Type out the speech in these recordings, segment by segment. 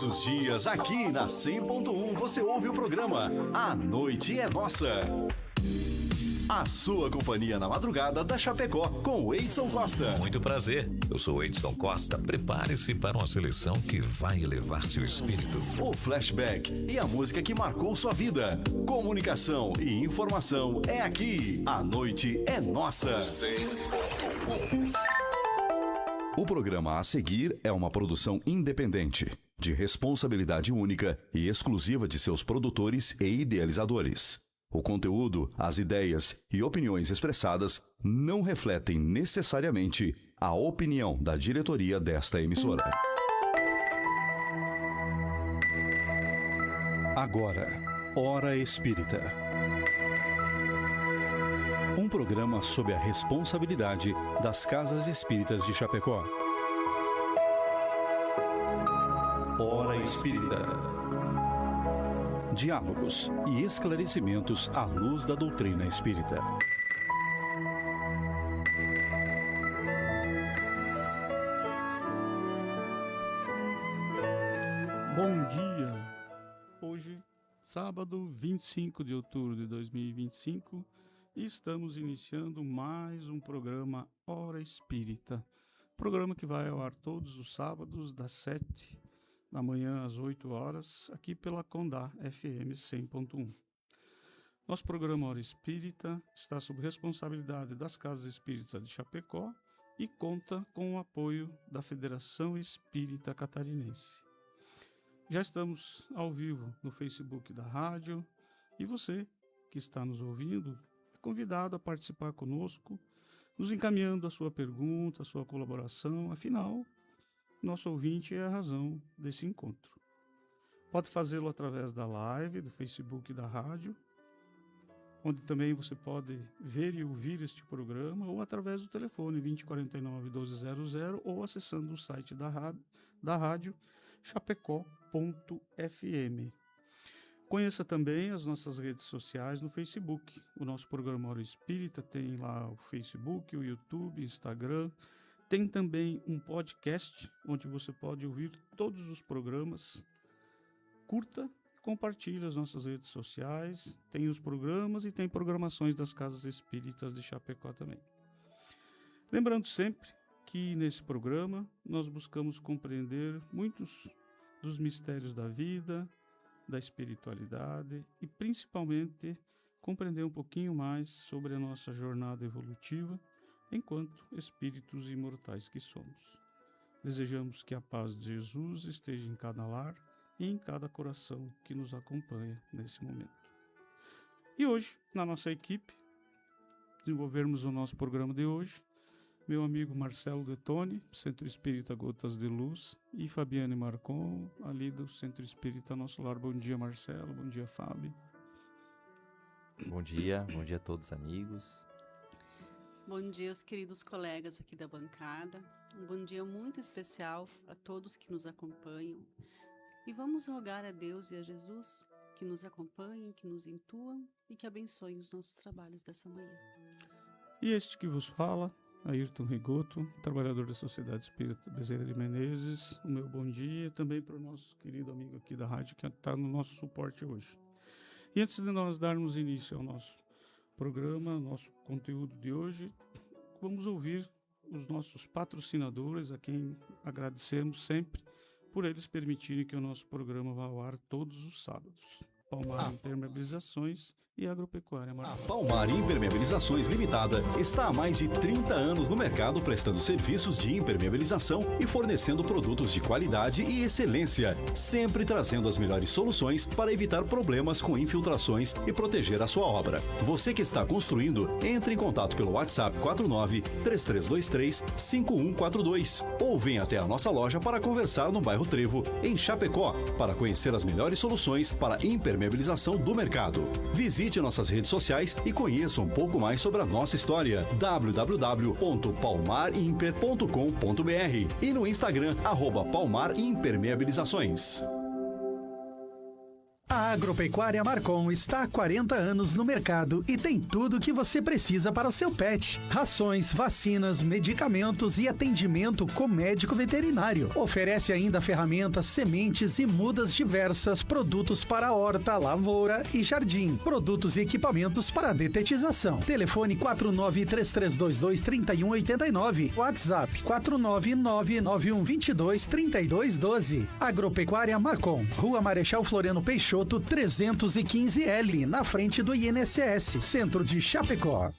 Todos os dias, aqui na 100.1, você ouve o programa A Noite é Nossa. A sua companhia na madrugada da Chapecó, com o Edson Costa. Muito prazer, eu sou o Edson Costa. Prepare-se para uma seleção que vai elevar seu espírito. O flashback e a música que marcou sua vida. Comunicação e informação é aqui. A Noite é Nossa. 100.1. O programa a seguir é uma produção independente, de responsabilidade única e exclusiva de seus produtores e idealizadores. O conteúdo, as ideias e opiniões expressadas não refletem necessariamente a opinião da diretoria desta emissora. Agora, Hora Espírita. Um programa sob a responsabilidade das Casas Espíritas de Chapecó. Hora Espírita. Diálogos e esclarecimentos à luz da doutrina espírita. Bom dia! Hoje, sábado 25 de outubro de 2025, estamos iniciando mais um programa Hora Espírita. Programa que vai ao ar todos os sábados, das 7 da manhã às 8 horas, aqui pela Condá FM 100.1. Nosso programa Hora Espírita está sob responsabilidade das Casas Espíritas de Chapecó e conta com o apoio da Federação Espírita Catarinense. Já estamos ao vivo no Facebook da rádio e você que está nos ouvindo é convidado a participar conosco, nos encaminhando a sua pergunta, a sua colaboração, afinal, nosso ouvinte é a razão desse encontro. Pode fazê-lo através da live, do Facebook da rádio, onde também você pode ver e ouvir este programa, ou através do telefone 2049-1200 ou acessando o site da rádio chapecó.fm. Conheça também as nossas redes sociais no Facebook. O nosso programa Hora Espírita tem lá o Facebook, o YouTube, Instagram. Tem também um podcast onde você pode ouvir todos os programas. Curta e compartilhe as nossas redes sociais. Tem os programas e tem programações das Casas Espíritas de Chapecó também. Lembrando sempre que nesse programa nós buscamos compreender muitos dos mistérios da vida, da espiritualidade e principalmente compreender um pouquinho mais sobre a nossa jornada evolutiva enquanto espíritos imortais que somos. Desejamos que a paz de Jesus esteja em cada lar e em cada coração que nos acompanha nesse momento. E hoje, na nossa equipe, desenvolvermos o nosso programa de hoje, meu amigo Marcelo Detoni, Centro Espírita Gotas de Luz, e Fabiane Marcon, ali do Centro Espírita Nosso Lar. Bom dia, Marcelo. Bom dia, Fábio. Bom dia a todos, amigos. Bom dia aos queridos colegas aqui da bancada, um bom dia muito especial a todos que nos acompanham e vamos rogar a Deus e a Jesus que nos acompanhem, que nos intuam e que abençoem os nossos trabalhos dessa manhã. E este que vos fala, Ayrton Rigoto, trabalhador da Sociedade Espírita Bezerra de Menezes, o meu bom dia também para o nosso querido amigo aqui da rádio que está no nosso suporte hoje. E antes de nós darmos início ao nosso programa, nosso conteúdo de hoje, vamos ouvir os nossos patrocinadores, a quem agradecemos sempre por eles permitirem que o nosso programa vá ao ar todos os sábados. Palmar Impermeabilizações e Agropecuária Marcon. A Palmar Impermeabilizações Limitada está há mais de 30 anos no mercado prestando serviços de impermeabilização e fornecendo produtos de qualidade e excelência, sempre trazendo as melhores soluções para evitar problemas com infiltrações e proteger a sua obra. Você que está construindo, entre em contato pelo WhatsApp 49-3323-5142 ou venha até a nossa loja para conversar no bairro Trevo, em Chapecó, para conhecer as melhores soluções para impermeabilização do mercado. Visite nossas redes sociais e conheça um pouco mais sobre a nossa história. www.palmarimper.com.br e no Instagram @palmarimpermeabilizações. A Agropecuária Marcon está há 40 anos no mercado e tem tudo o que você precisa para o seu pet. Rações, vacinas, medicamentos e atendimento com médico veterinário. Oferece ainda ferramentas, sementes e mudas diversas, produtos para horta, lavoura e jardim. Produtos e equipamentos para detetização. Telefone 4933223189. WhatsApp 49991223212. Agropecuária Marcon. Rua Marechal Floriano Peixoto, 315L, na frente do INSS, Centro de Chapecó.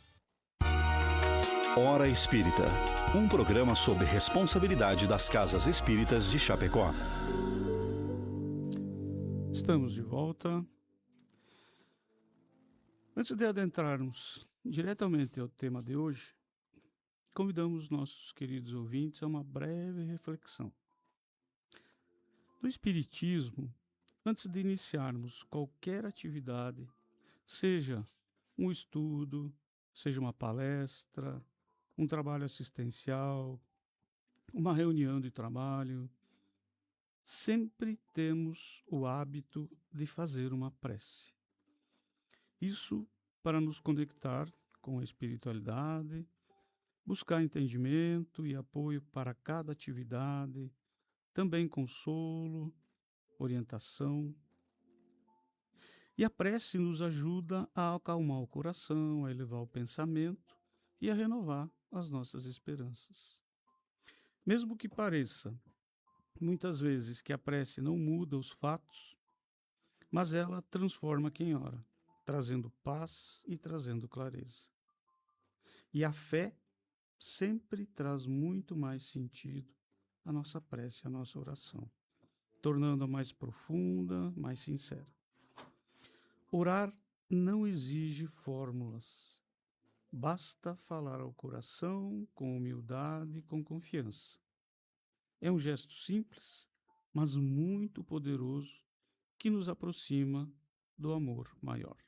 Hora Espírita, um programa sobre responsabilidade das casas espíritas de Chapecó. Estamos de volta. Antes de adentrarmos diretamente ao tema de hoje, convidamos nossos queridos ouvintes a uma breve reflexão. No Espiritismo, antes de iniciarmos qualquer atividade, seja um estudo, seja uma palestra, um trabalho assistencial, uma reunião de trabalho, sempre temos o hábito de fazer uma prece. Isso para nos conectar com a espiritualidade, buscar entendimento e apoio para cada atividade, também consolo, orientação. E a prece nos ajuda a acalmar o coração, a elevar o pensamento e a renovar as nossas esperanças. Mesmo que pareça, muitas vezes, que a prece não muda os fatos, mas ela transforma quem ora, trazendo paz e trazendo clareza. E a fé sempre traz muito mais sentido à nossa prece, à nossa oração, tornando-a mais profunda, mais sincera. Orar não exige fórmulas. Basta falar ao coração com humildade e com confiança. É um gesto simples, mas muito poderoso, que nos aproxima do amor maior.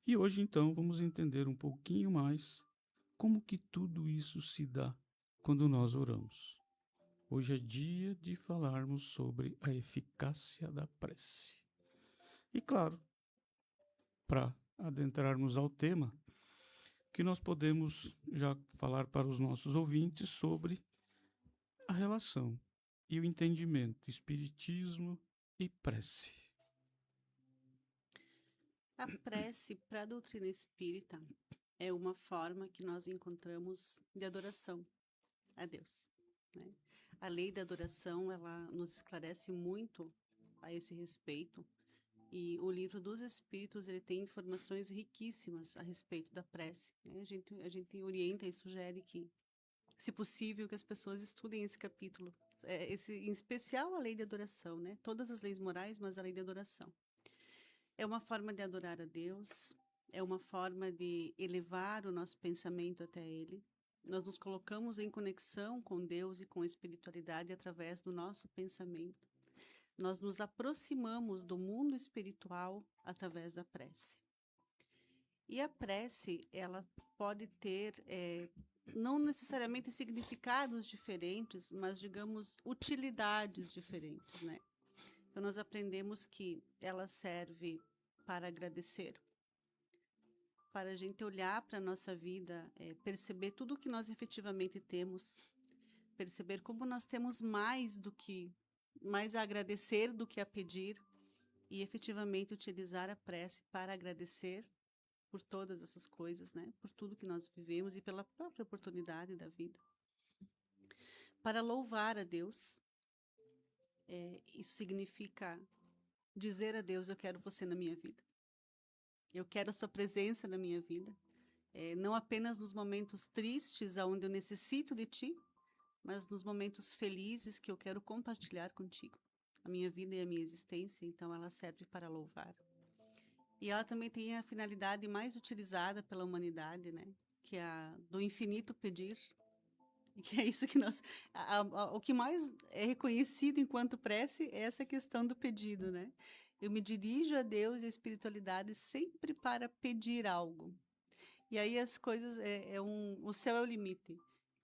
E hoje, então, vamos entender um pouquinho mais como que tudo isso se dá quando nós oramos. Hoje é dia de falarmos sobre a eficácia da prece. E claro, para adentrarmos ao tema, que nós podemos já falar para os nossos ouvintes sobre a relação e o entendimento espiritismo e prece. A prece, para a doutrina espírita, é uma forma que nós encontramos de adoração a Deus, né? A lei da adoração, ela nos esclarece muito a esse respeito, e o livro dos Espíritos, ele tem informações riquíssimas a respeito da prece, né? A gente orienta e sugere que, se possível, que as pessoas estudem esse capítulo, em especial a lei da adoração, né? Todas as leis morais, mas a lei da adoração. É uma forma de adorar a Deus, é uma forma de elevar o nosso pensamento até Ele. Nós nos colocamos em conexão com Deus e com a espiritualidade através do nosso pensamento. Nós nos aproximamos do mundo espiritual através da prece. E a prece, ela pode ter, não necessariamente significados diferentes, mas, digamos, utilidades diferentes, né? Então, nós aprendemos que ela serve para agradecer, para a gente olhar para a nossa vida, perceber tudo o que nós efetivamente temos, perceber como nós temos mais a agradecer do que a pedir, e efetivamente utilizar a prece para agradecer por todas essas coisas, né? Por tudo que nós vivemos e pela própria oportunidade da vida. Para louvar a Deus, isso significa dizer a Deus: eu quero você na minha vida. Eu quero a sua presença na minha vida. Não apenas nos momentos tristes, onde eu necessito de ti, mas nos momentos felizes que eu quero compartilhar contigo a minha vida e a minha existência. Então, ela serve para louvar. E ela também tem a finalidade mais utilizada pela humanidade, né? Que é a do infinito pedir. Que é isso que o que mais é reconhecido enquanto prece é essa questão do pedido, né? Eu me dirijo a Deus e a espiritualidade sempre para pedir algo. E aí as coisas, o céu é o limite.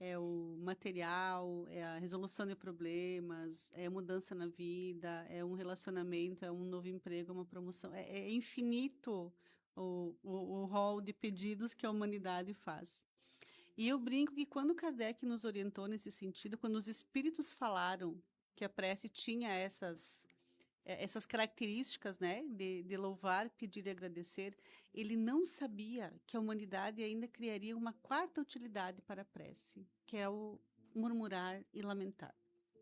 é o material, é a resolução de problemas, é a mudança na vida, é um relacionamento, é um novo emprego, é uma promoção. É infinito o rol de pedidos que a humanidade faz. E eu brinco que quando Kardec nos orientou nesse sentido, quando os espíritos falaram que a prece tinha essas características, né, de louvar, pedir e agradecer, ele não sabia que a humanidade ainda criaria uma quarta utilidade para a prece, que é o murmurar e lamentar.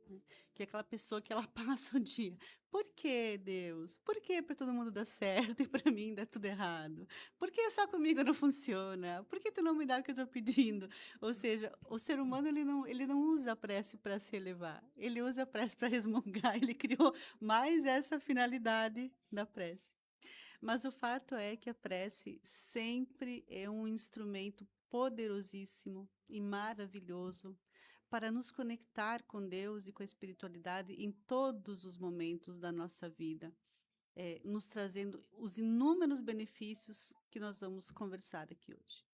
Né? Que é aquela pessoa que ela passa o dia. Por que, Deus? Por que para todo mundo dar certo e para mim dá tudo errado? Por que só comigo não funciona? Por que tu não me dá o que eu estou pedindo? Ou seja, o ser humano ele não usa a prece para se elevar. Ele usa a prece para resmungar. Ele criou mais essa finalidade da prece. Mas o fato é que a prece sempre é um instrumento poderosíssimo e maravilhoso para nos conectar com Deus e com a espiritualidade em todos os momentos da nossa vida, nos trazendo os inúmeros benefícios que nós vamos conversar aqui hoje.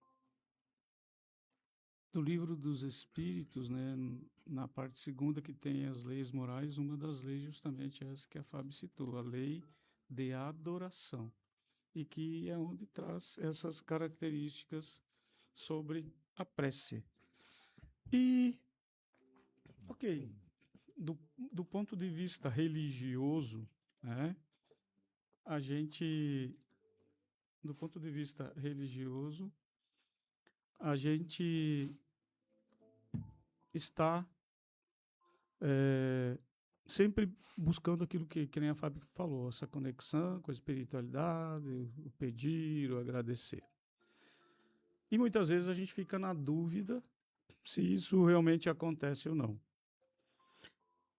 Do Livro dos Espíritos, né, na parte segunda que tem as leis morais, uma das leis justamente é essa que a Fábio citou, a lei de adoração, e que é onde traz essas características sobre a prece. E, ok, do ponto de vista religioso, né, do ponto de vista religioso, a gente está sempre buscando aquilo que nem a Fábio falou, essa conexão com a espiritualidade, o pedir, o agradecer. E muitas vezes a gente fica na dúvida se isso realmente acontece ou não.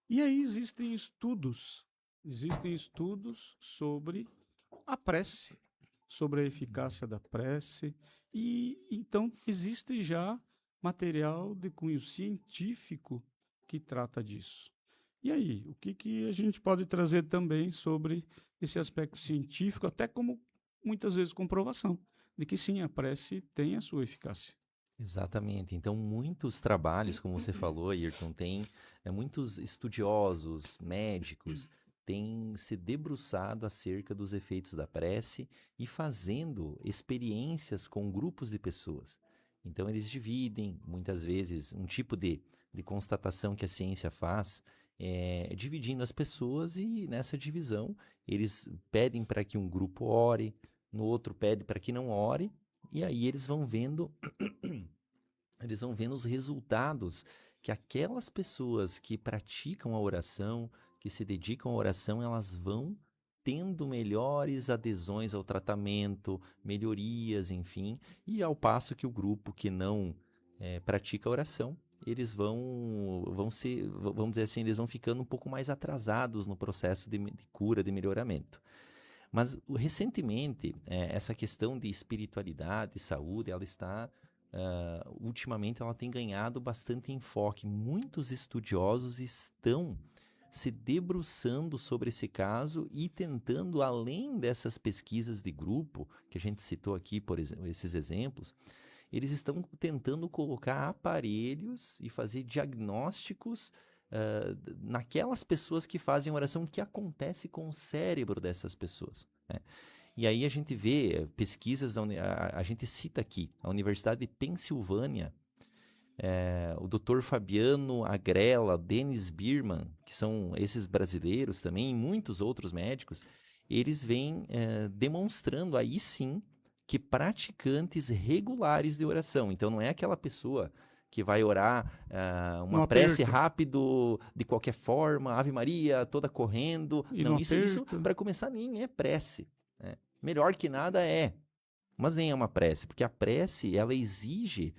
E aí existem estudos sobre a prece, sobre a eficácia da prece, e então existe já material de cunho científico que trata disso. E aí, o que a gente pode trazer também sobre esse aspecto científico, até como muitas vezes comprovação de que sim, a prece tem a sua eficácia. Exatamente. Então, muitos trabalhos, como você falou, Ayrton, tem muitos estudiosos, médicos, têm se debruçado acerca dos efeitos da prece e fazendo experiências com grupos de pessoas. Então, eles dividem, muitas vezes, um tipo de constatação que a ciência faz, dividindo as pessoas, e nessa divisão eles pedem para que um grupo ore, no outro pede para que não ore, e aí eles vão vendo os resultados que aquelas pessoas que praticam a oração, que se dedicam à oração, elas vão tendo melhores adesões ao tratamento, melhorias, enfim, e ao passo que o grupo que não pratica a oração, eles vamos dizer assim, eles vão ficando um pouco mais atrasados no processo de cura, de melhoramento. Mas, recentemente, essa questão de espiritualidade e saúde, ela está, ultimamente, ela tem ganhado bastante enfoque. Muitos estudiosos estão se debruçando sobre esse caso e tentando, além dessas pesquisas de grupo, que a gente citou aqui, por exemplo, esses exemplos, eles estão tentando colocar aparelhos e fazer diagnósticos naquelas pessoas que fazem oração, o que acontece com o cérebro dessas pessoas, né? E aí a gente vê pesquisas, a gente cita aqui, a Universidade de Pensilvânia, o Dr. Fabiano Agrella, Dennis Bierman, que são esses brasileiros também, e muitos outros médicos, eles vêm demonstrando aí sim que praticantes regulares de oração, então não é aquela pessoa que vai orar uma prece rápido, de qualquer forma, Ave Maria, toda correndo. Não, isso para começar nem é prece, né? Melhor que nada mas nem é uma prece, porque a prece, ela exige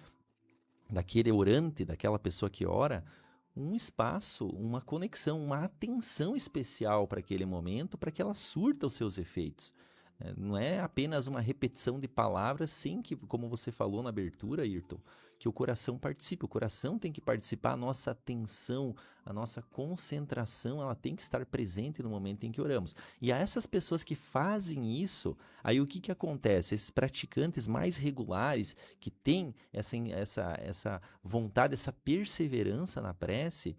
daquele orante, daquela pessoa que ora, um espaço, uma conexão, uma atenção especial para aquele momento, para que ela surta os seus efeitos. Não é apenas uma repetição de palavras sem que, como você falou na abertura, Ayrton, que o coração participe. O coração tem que participar, a nossa atenção, a nossa concentração, ela tem que estar presente no momento em que oramos. E a essas pessoas que fazem isso, aí o que acontece? Esses praticantes mais regulares, que têm essa vontade, essa perseverança na prece,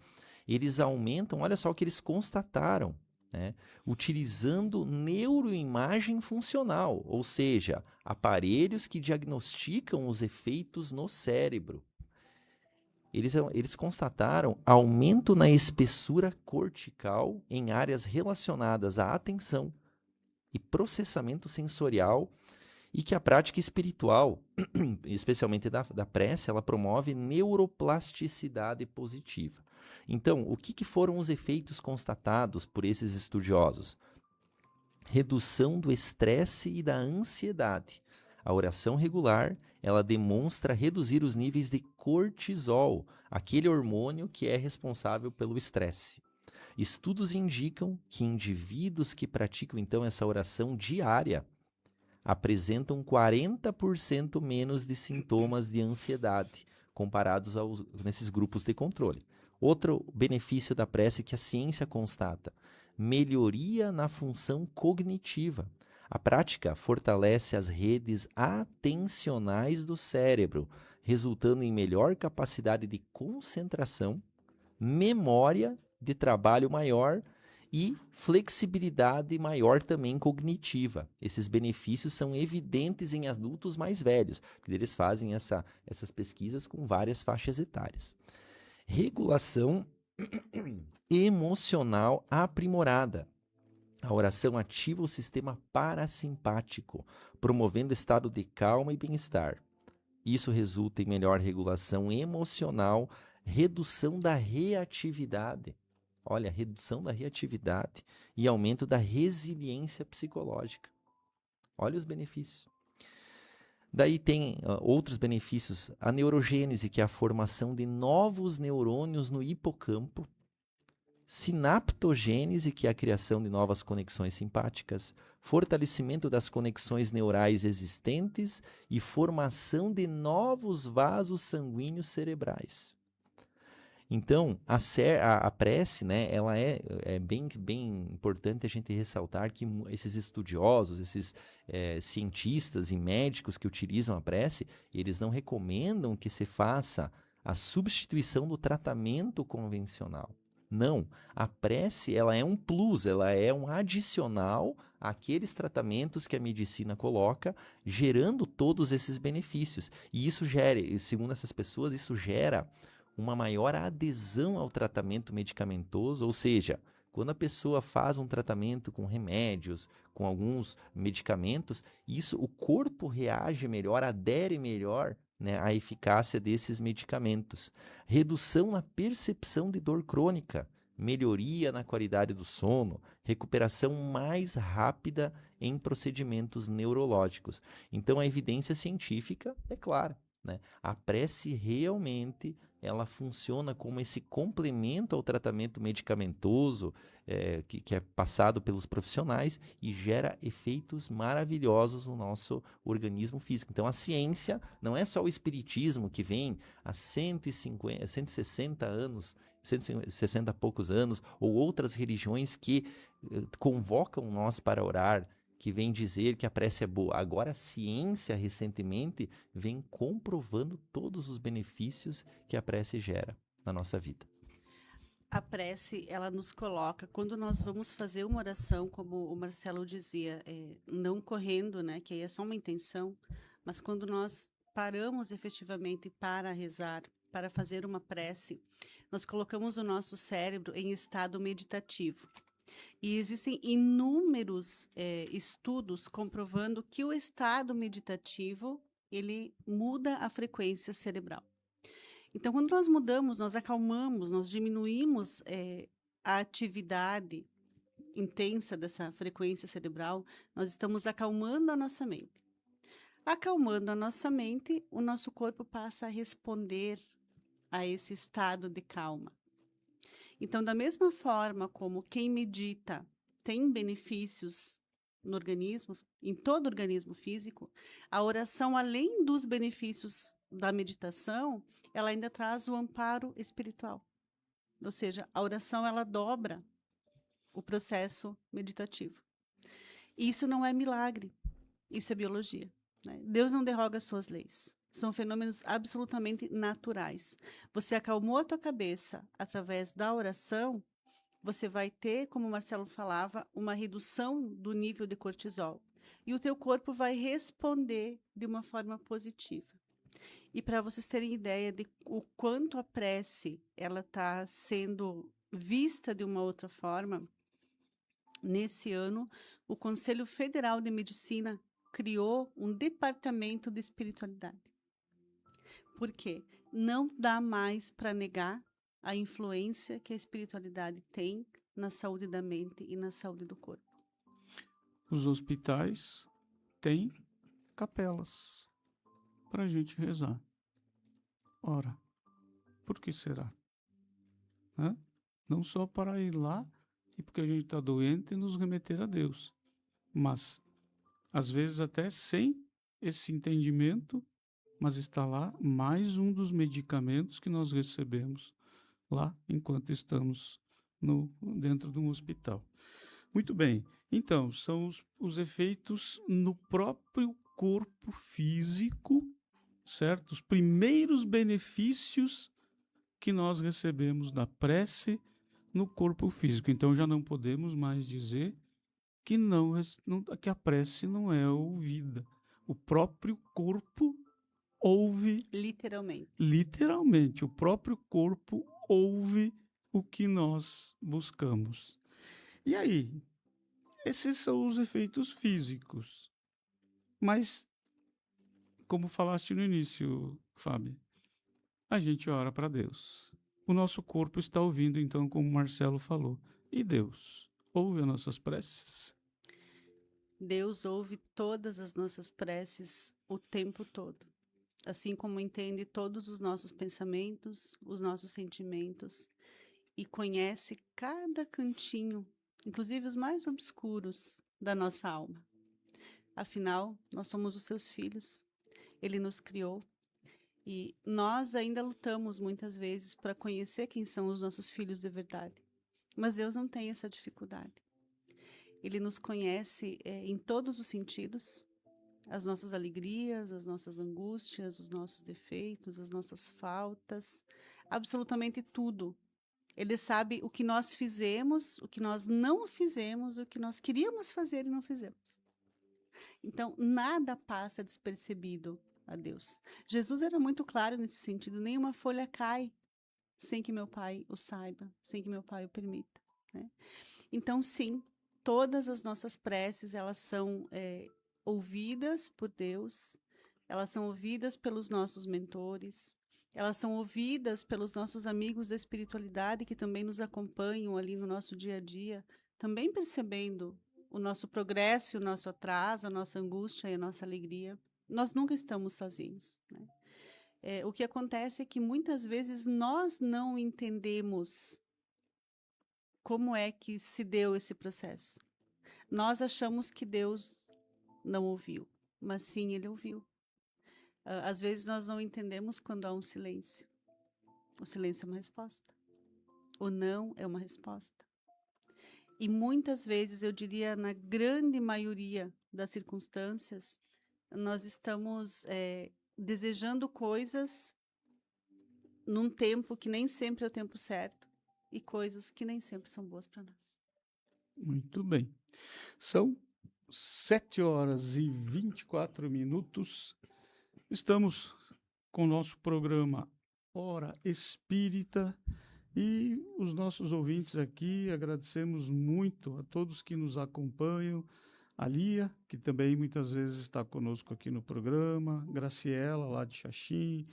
eles aumentam, olha só o que eles constataram, né? Utilizando neuroimagem funcional, ou seja, aparelhos que diagnosticam os efeitos no cérebro. Eles constataram aumento na espessura cortical em áreas relacionadas à atenção e processamento sensorial, e que a prática espiritual, especialmente da prece, ela promove neuroplasticidade positiva. Então, o que foram os efeitos constatados por esses estudiosos? Redução do estresse e da ansiedade. A oração regular, ela demonstra reduzir os níveis de cortisol, aquele hormônio que é responsável pelo estresse. Estudos indicam que indivíduos que praticam, então, essa oração diária apresentam 40% menos de sintomas de ansiedade comparados nesses grupos de controle. Outro benefício da prece que a ciência constata: melhoria na função cognitiva. A prática fortalece as redes atencionais do cérebro, resultando em melhor capacidade de concentração, memória de trabalho maior e flexibilidade maior também cognitiva. Esses benefícios são evidentes em adultos mais velhos, porque eles fazem essas pesquisas com várias faixas etárias. Regulação emocional aprimorada. A oração ativa o sistema parasimpático, promovendo estado de calma e bem-estar. Isso resulta em melhor regulação emocional, redução da reatividade. Olha, redução da reatividade e aumento da resiliência psicológica. Olha os benefícios. Daí tem outros benefícios. A neurogênese, que é a formação de novos neurônios no hipocampo. Sinaptogênese, que é a criação de novas conexões simpáticas. Fortalecimento das conexões neurais existentes e formação de novos vasos sanguíneos cerebrais. Então, a prece, né, ela é bem importante a gente ressaltar que esses estudiosos, esses cientistas e médicos que utilizam a prece, eles não recomendam que se faça a substituição do tratamento convencional. Não, a prece ela é um plus, ela é um adicional àqueles tratamentos que a medicina coloca, gerando todos esses benefícios. E isso gera, segundo essas pessoas, isso gera uma maior adesão ao tratamento medicamentoso, ou seja, quando a pessoa faz um tratamento com remédios, com alguns medicamentos, o corpo reage melhor, adere melhor, né, à eficácia desses medicamentos. Redução na percepção de dor crônica, melhoria na qualidade do sono, recuperação mais rápida em procedimentos neurológicos. Então, a evidência científica é clara, né? A prece realmente ela funciona como esse complemento ao tratamento medicamentoso que é passado pelos profissionais e gera efeitos maravilhosos no nosso organismo físico. Então, a ciência não é só o espiritismo que vem há 160 anos, 160 e poucos anos, ou outras religiões que convocam nós para orar, que vem dizer que a prece é boa. Agora a ciência, recentemente, vem comprovando todos os benefícios que a prece gera na nossa vida. A prece, ela nos coloca, quando nós vamos fazer uma oração, como o Marcelo dizia, não correndo, né, que aí é só uma intenção, mas quando nós paramos efetivamente para rezar, para fazer uma prece, nós colocamos o nosso cérebro em estado meditativo. E existem inúmeros estudos comprovando que o estado meditativo, ele muda a frequência cerebral. Então, quando nós mudamos, nós acalmamos, nós diminuímos a atividade intensa dessa frequência cerebral, nós estamos acalmando a nossa mente. Acalmando a nossa mente, o nosso corpo passa a responder a esse estado de calma. Então, da mesma forma como quem medita tem benefícios no organismo, em todo organismo físico, a oração, além dos benefícios da meditação, ela ainda traz o amparo espiritual. Ou seja, a oração, ela dobra o processo meditativo. E isso não é milagre, isso é biologia, né? Deus não derroga as suas leis. São fenômenos absolutamente naturais. Você acalmou a tua cabeça através da oração, você vai ter, como o Marcelo falava, uma redução do nível de cortisol. E o teu corpo vai responder de uma forma positiva. E para vocês terem ideia de o quanto a prece ela está sendo vista de uma outra forma, nesse ano, o Conselho Federal de Medicina criou um departamento de espiritualidade. Por quê? Não dá mais para negar a influência que a espiritualidade tem na saúde da mente e na saúde do corpo. Os hospitais têm capelas para a gente rezar. Ora, por que será? Hã? Não só para ir lá e porque a gente está doente e nos remeter a Deus, mas às vezes até sem esse entendimento, mas está lá mais um dos medicamentos que nós recebemos lá enquanto estamos dentro de um hospital. Muito bem, então são os efeitos no próprio corpo físico, certo? Os primeiros benefícios que nós recebemos da prece no corpo físico. Então já não podemos mais dizer que, que a prece não é ouvida. O próprio corpo ouve. Literalmente, o próprio corpo ouve o que nós buscamos. E aí, esses são os efeitos físicos. Mas, como falaste no início, Fábio, a gente ora para Deus. O nosso corpo está ouvindo, então, como o Marcelo falou. E Deus ouve as nossas preces? Deus ouve todas as nossas preces o tempo todo. Assim como entende todos os nossos pensamentos, os nossos sentimentos, e conhece cada cantinho, inclusive os mais obscuros da nossa alma. Afinal, nós somos os seus filhos. Ele nos criou. E nós ainda lutamos muitas vezes para conhecer quem são os nossos filhos de verdade. Mas Deus não tem essa dificuldade. Ele nos conhece em todos os sentidos, as nossas alegrias, as nossas angústias, os nossos defeitos, as nossas faltas, absolutamente tudo. Ele sabe o que nós fizemos, o que nós não fizemos, o que nós queríamos fazer e não fizemos. Então, nada passa despercebido a Deus. Jesus era muito claro nesse sentido, nenhuma folha cai sem que meu Pai o saiba, sem que meu Pai o permita, né? Então, sim, todas as nossas preces, elas são ouvidas por Deus, elas são ouvidas pelos nossos mentores, elas são ouvidas pelos nossos amigos da espiritualidade que também nos acompanham ali no nosso dia a dia, também percebendo o nosso progresso, o nosso atraso, a nossa angústia e a nossa alegria. Nós nunca estamos sozinhos, né? O que acontece é que muitas vezes nós não entendemos como é que se deu esse processo. Nós achamos que Deus não ouviu, mas sim, Ele ouviu. Às vezes nós não entendemos quando há um silêncio. O silêncio é uma resposta. O não é uma resposta. E muitas vezes, eu diria, na grande maioria das circunstâncias, nós estamos desejando coisas num tempo que nem sempre é o tempo certo e coisas que nem sempre são boas para nós. Muito bem. São 7h24. Estamos com o nosso programa Hora Espírita e os nossos ouvintes aqui. Agradecemos muito a todos que nos acompanham. A Lia, que também muitas vezes está conosco aqui no programa, Graciela, lá de Xaxim,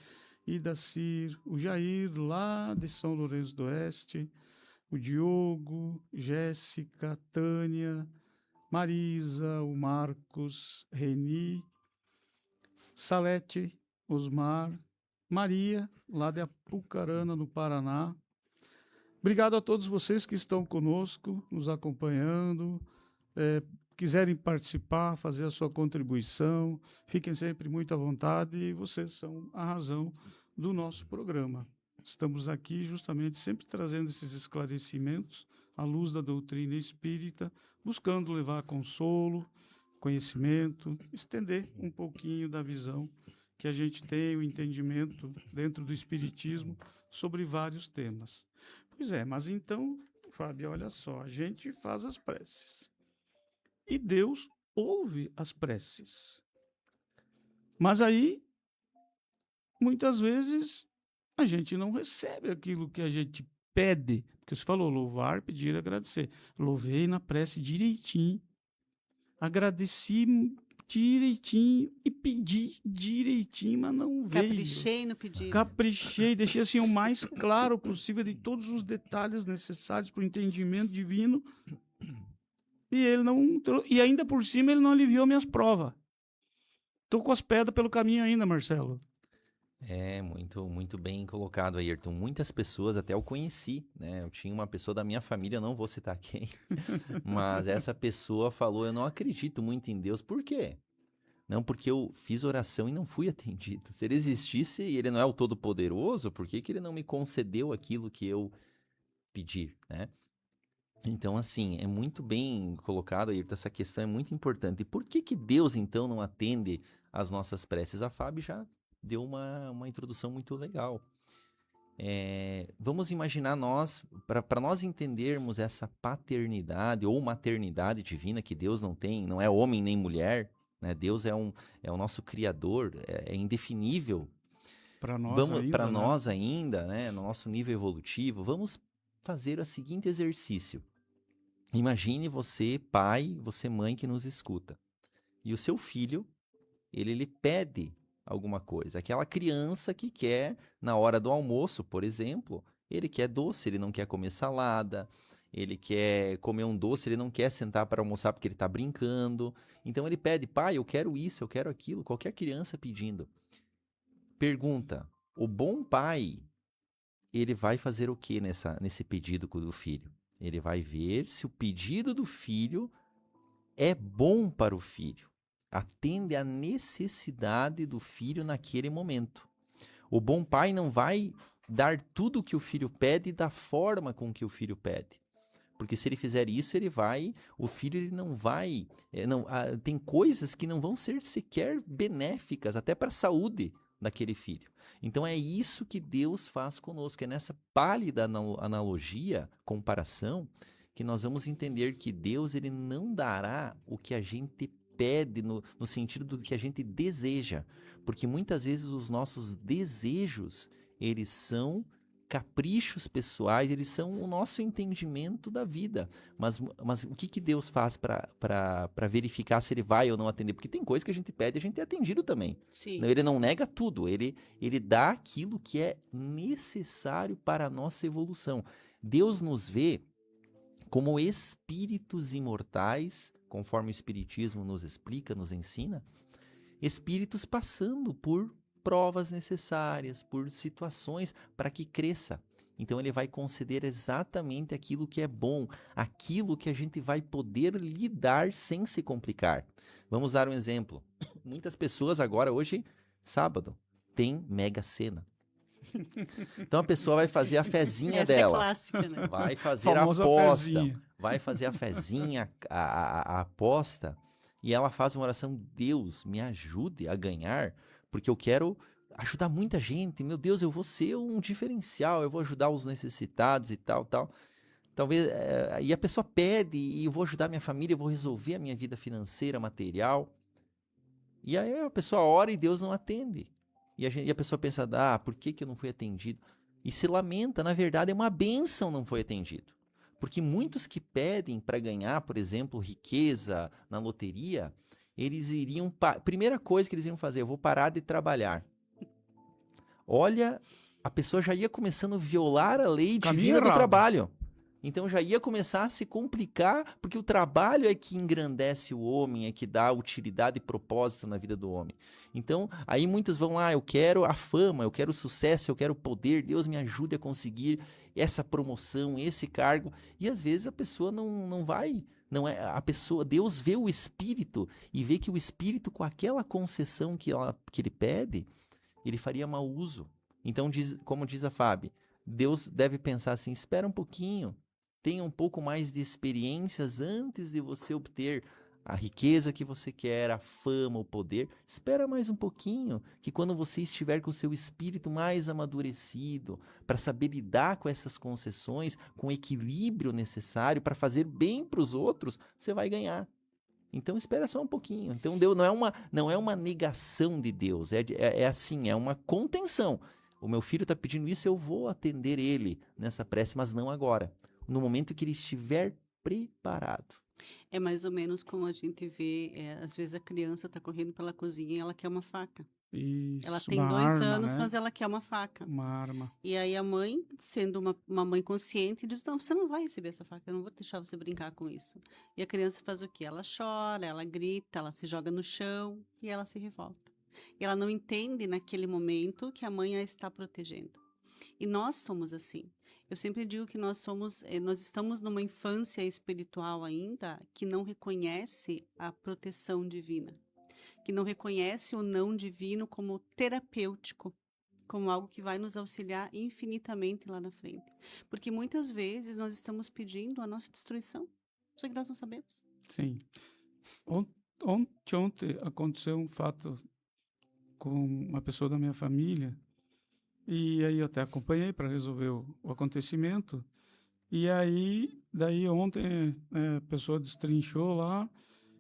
Idacir, o Jair, lá de São Lourenço do Oeste, o Diogo, Jéssica, Tânia, Marisa, o Marcos, Reni, Salete, Osmar, Maria, lá de Apucarana, no Paraná. Obrigado a todos vocês que estão conosco, nos acompanhando. quiserem participar, fazer a sua contribuição, fiquem sempre muito à vontade e vocês são a razão do nosso programa. Estamos aqui justamente sempre trazendo esses esclarecimentos à luz da doutrina espírita, buscando levar consolo, conhecimento, estender um pouquinho da visão que a gente tem, o entendimento dentro do espiritismo sobre vários temas. Pois é, mas então, Fábio, olha só, a gente faz as preces e Deus ouve as preces. Mas aí, muitas vezes, a gente não recebe aquilo que a gente pede, porque você falou louvar, pedir, agradecer. Louvei na prece direitinho, agradeci direitinho e pedi direitinho, mas não veio. Caprichei no pedido. Caprichei, deixei assim o mais claro possível de todos os detalhes necessários para o entendimento divino. E ele não, e ainda por cima ele não aliviou minhas provas. Tô com as pedras pelo caminho ainda, Marcelo. É, muito bem colocado, Ayrton. Muitas pessoas até eu conheci, né? Eu tinha uma pessoa da minha família, não vou citar quem, mas essa pessoa falou, eu não acredito muito em Deus. Por quê? Não, porque eu fiz oração e não fui atendido. Se ele existisse e ele não é o Todo-Poderoso, por que ele não me concedeu aquilo que eu pedi, né? Então, assim, é muito bem colocado, Ayrton, essa questão é muito importante. E por que Deus, então, não atende às nossas preces? A Fábio já deu uma introdução muito legal. Vamos imaginar para nós entendermos essa paternidade ou maternidade divina que Deus não tem, não é homem nem mulher, né? Deus é o nosso Criador, é indefinível. Para nós ainda, né? No nosso nível evolutivo, vamos fazer o seguinte exercício. Imagine você, pai, você mãe que nos escuta. E o seu filho, ele lhe pede alguma coisa. Aquela criança que quer, na hora do almoço, por exemplo, ele quer doce, ele não quer comer salada, ele quer comer um doce, ele não quer sentar para almoçar porque ele está brincando. Então ele pede, pai, eu quero isso, eu quero aquilo, qualquer criança pedindo. Pergunta, o bom pai, ele vai fazer o que nesse pedido do filho? Ele vai ver se o pedido do filho é bom para o filho. Atende à necessidade do filho naquele momento. O bom pai não vai dar tudo o que o filho pede da forma com que o filho pede. Porque se ele fizer isso, o filho ele não vai... tem coisas que não vão ser sequer benéficas, até para a saúde daquele filho. Então é isso que Deus faz conosco. É nessa pálida analogia, comparação, que nós vamos entender que Deus ele não dará o que a gente pede no sentido do que a gente deseja, porque muitas vezes os nossos desejos, eles são caprichos pessoais, eles são o nosso entendimento da vida, mas o que Deus faz para verificar se ele vai ou não atender? Porque tem coisa que a gente pede e a gente é atendido também. Sim. Ele não nega tudo, ele dá aquilo que é necessário para a nossa evolução. Deus nos vê como espíritos imortais, conforme o Espiritismo nos explica, nos ensina, espíritos passando por provas necessárias, por situações para que cresça. Então ele vai conceder exatamente aquilo que é bom, aquilo que a gente vai poder lidar sem se complicar. Vamos dar um exemplo. Muitas pessoas agora, hoje, sábado, tem Mega Sena. Então a pessoa vai fazer a fezinha dela. É clássica, né? Vai fazer a aposta. Vai fazer a fezinha, a aposta. E ela faz uma oração, Deus, me ajude a ganhar, porque eu quero ajudar muita gente. Meu Deus, eu vou ser um diferencial, eu vou ajudar os necessitados e tal. Talvez, e a pessoa pede, e eu vou ajudar minha família, eu vou resolver a minha vida financeira, material. E aí a pessoa ora e Deus não atende. E a pessoa pensa, por que eu não fui atendido? E se lamenta, na verdade é uma bênção não foi atendido. Porque muitos que pedem para ganhar, por exemplo, riqueza na loteria, eles iriam... Primeira coisa que eles iriam fazer, eu vou parar de trabalhar. Olha, a pessoa já ia começando a violar a lei divina do trabalho. Então já ia começar a se complicar, porque o trabalho é que engrandece o homem, é que dá utilidade e propósito na vida do homem. Então, aí muitos vão lá, eu quero a fama, eu quero o sucesso, eu quero o poder, Deus me ajude a conseguir essa promoção, esse cargo. E às vezes a pessoa não vai Não é a pessoa, Deus vê o espírito e vê que o espírito, com aquela concessão que ele pede, ele faria mau uso. Então, como diz a Fábio, Deus deve pensar assim: espera um pouquinho, tenha um pouco mais de experiências antes de você obter a riqueza que você quer, a fama, o poder. Espera mais um pouquinho, que quando você estiver com o seu espírito mais amadurecido, para saber lidar com essas concessões, com o equilíbrio necessário para fazer bem para os outros, você vai ganhar. Então espera só um pouquinho. Então Deus não é uma negação de Deus, é assim, é uma contenção. O meu filho está pedindo isso, eu vou atender ele nessa prece, mas não agora. No momento que ele estiver preparado. É mais ou menos como a gente vê, às vezes a criança está correndo pela cozinha e ela quer uma faca. Isso, Ela tem uma 2 arma, anos, né? mas ela quer uma faca. Uma arma. E aí a mãe, sendo uma mãe consciente, diz: não, você não vai receber essa faca, eu não vou deixar você brincar com isso. E a criança faz o quê? Ela chora, ela grita, ela se joga no chão e ela se revolta. E ela não entende naquele momento que a mãe a está protegendo. E nós somos assim. Eu sempre digo que nós estamos numa infância espiritual ainda que não reconhece a proteção divina, que não reconhece o não divino como terapêutico, como algo que vai nos auxiliar infinitamente lá na frente. Porque muitas vezes nós estamos pedindo a nossa destruição, só que nós não sabemos. Sim. Ontem aconteceu um fato com uma pessoa da minha família, e aí eu até acompanhei para resolver o acontecimento. E aí, daí ontem a pessoa destrinchou lá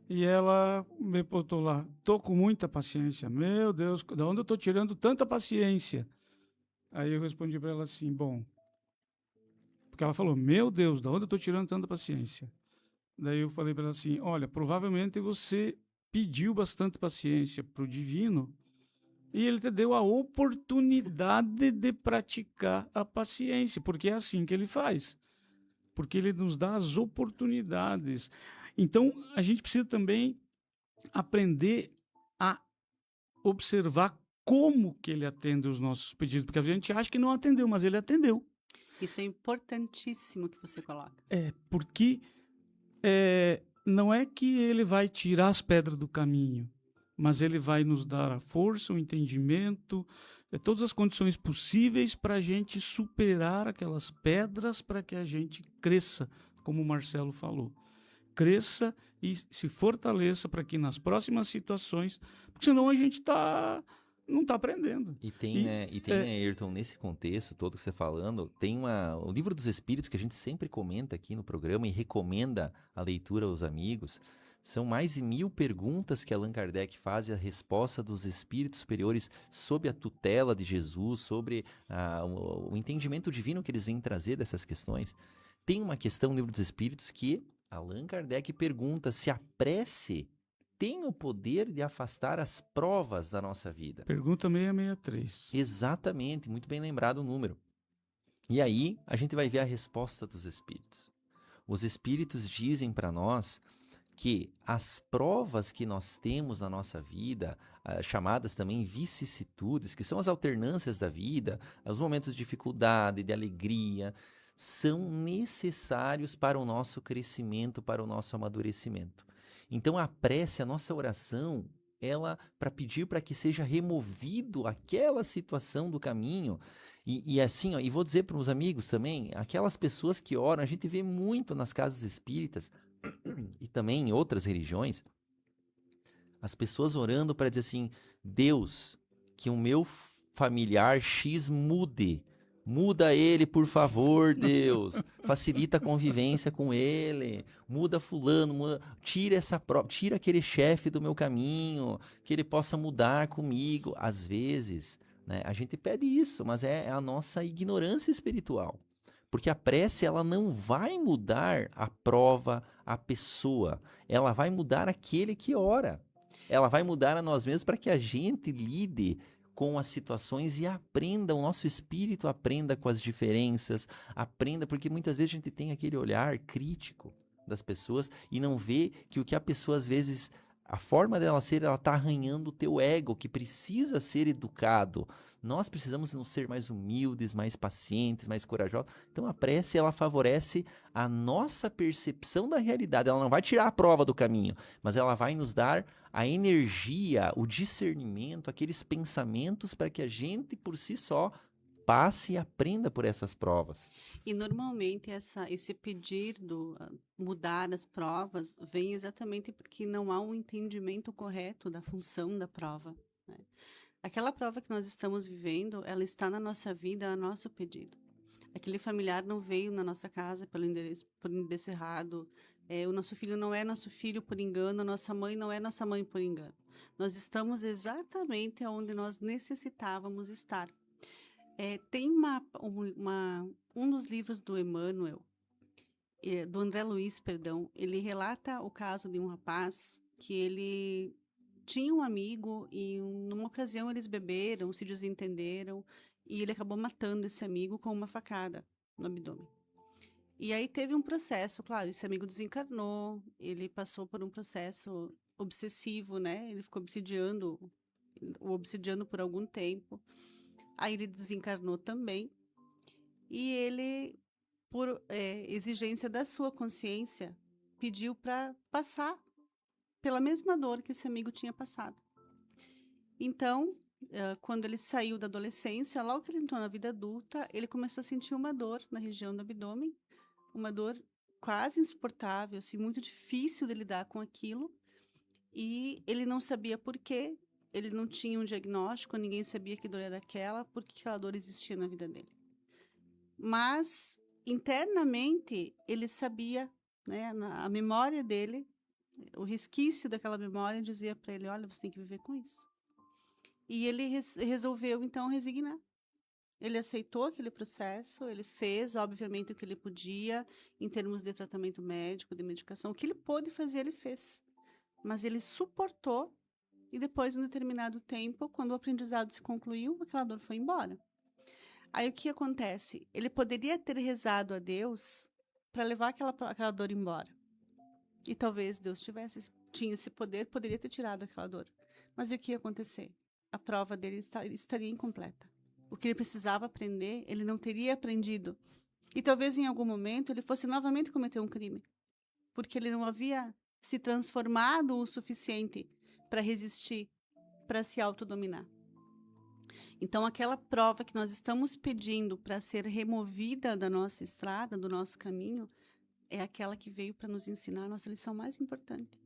e ela me botou lá: tô com muita paciência. Meu Deus, da onde eu tô tirando tanta paciência? Aí eu respondi para ela assim: bom, porque ela falou: meu Deus, da onde eu tô tirando tanta paciência? Daí eu falei para ela assim: olha, provavelmente você pediu bastante paciência pro divino e ele te deu a oportunidade de praticar a paciência, porque é assim que ele faz. Porque ele nos dá as oportunidades. Então, a gente precisa também aprender a observar como que ele atende os nossos pedidos, porque a gente acha que não atendeu, mas ele atendeu. Isso é importantíssimo que você coloca. Porque não é que ele vai tirar as pedras do caminho, mas ele vai nos dar a força, o entendimento, todas as condições possíveis para a gente superar aquelas pedras, para que a gente cresça, como o Marcelo falou. Cresça e se fortaleça para que nas próximas situações, porque senão a gente não está aprendendo. E tem, Ayrton, nesse contexto todo que você falando, tem o Livro dos Espíritos, que a gente sempre comenta aqui no programa e recomenda a leitura aos amigos. São mais de 1000 perguntas que Allan Kardec faz e a resposta dos espíritos superiores sob a tutela de Jesus, sobre o entendimento divino que eles vêm trazer dessas questões. Tem uma questão no Livro dos Espíritos que Allan Kardec pergunta se a prece tem o poder de afastar as provas da nossa vida. Pergunta 663. Exatamente, muito bem lembrado o número. E aí a gente vai ver a resposta dos espíritos. Os espíritos dizem para nós que as provas que nós temos na nossa vida, chamadas também vicissitudes, que são as alternâncias da vida, os momentos de dificuldade, de alegria, são necessários para o nosso crescimento, para o nosso amadurecimento. Então a prece, a nossa oração, ela para pedir para que seja removido aquela situação do caminho. E assim, e vou dizer para os amigos também, aquelas pessoas que oram, a gente vê muito nas casas espíritas, e também em outras religiões, as pessoas orando para dizer assim: Deus, que o meu familiar X muda ele, por favor, Deus, facilita a convivência com ele, muda fulano, tira aquele chefe do meu caminho, que ele possa mudar comigo. Às vezes, né, a gente pede isso, mas é a nossa ignorância espiritual. Porque a prece, ela não vai mudar a prova, a pessoa. Ela vai mudar aquele que ora. Ela vai mudar a nós mesmos para que a gente lide com as situações e aprenda, o nosso espírito aprenda com as diferenças, aprenda, porque muitas vezes a gente tem aquele olhar crítico das pessoas e não vê que o que a pessoa às vezes A forma dela ser, ela está arranhando o teu ego, que precisa ser educado. Nós precisamos nos ser mais humildes, mais pacientes, mais corajosos. Então a prece, ela favorece a nossa percepção da realidade. Ela não vai tirar a prova do caminho, mas ela vai nos dar a energia, o discernimento, aqueles pensamentos para que a gente, por si só, passe e aprenda por essas provas. E normalmente esse pedir mudar as provas vem exatamente porque não há um entendimento correto da função da prova, né? Aquela prova que nós estamos vivendo, ela está na nossa vida a nosso pedido. Aquele familiar não veio na nossa casa por endereço errado. O nosso filho não é nosso filho por engano, a nossa mãe não é nossa mãe por engano. Nós estamos exatamente onde nós necessitávamos estar. Tem um dos livros do Emmanuel, do André Luiz, perdão, ele relata o caso de um rapaz que ele tinha um amigo e numa ocasião eles beberam, se desentenderam e ele acabou matando esse amigo com uma facada no abdômen. E aí teve um processo, claro, esse amigo desencarnou, ele passou por um processo obsessivo, né? Ele ficou obsidiando por algum tempo. Aí ele desencarnou também. E ele, por exigência da sua consciência, pediu para passar pela mesma dor que esse amigo tinha passado. Então, quando ele saiu da adolescência, logo que ele entrou na vida adulta, ele começou a sentir uma dor na região do abdômen, uma dor quase insuportável, assim, muito difícil de lidar com aquilo, e ele não sabia por quê, ele não tinha um diagnóstico, ninguém sabia que dor era aquela, porque aquela dor existia na vida dele. Mas, internamente, ele sabia, né, a memória dele, o resquício daquela memória dizia para ele, olha, você tem que viver com isso. E ele resolveu, então, resignar. Ele aceitou aquele processo, ele fez, obviamente, o que ele podia, em termos de tratamento médico, de medicação. O que ele pôde fazer, ele fez. Mas ele suportou, e depois, de um determinado tempo, quando o aprendizado se concluiu, aquela dor foi embora. Aí, o que acontece? Ele poderia ter rezado a Deus para levar aquela dor embora. E talvez Deus tinha esse poder, poderia ter tirado aquela dor. Mas o que ia acontecer? A prova dele estaria incompleta. O que ele precisava aprender, ele não teria aprendido. E talvez em algum momento ele fosse novamente cometer um crime. Porque ele não havia se transformado o suficiente para resistir, para se autodominar. Então, aquela prova que nós estamos pedindo para ser removida da nossa estrada, do nosso caminho, é aquela que veio para nos ensinar a nossa lição mais importante.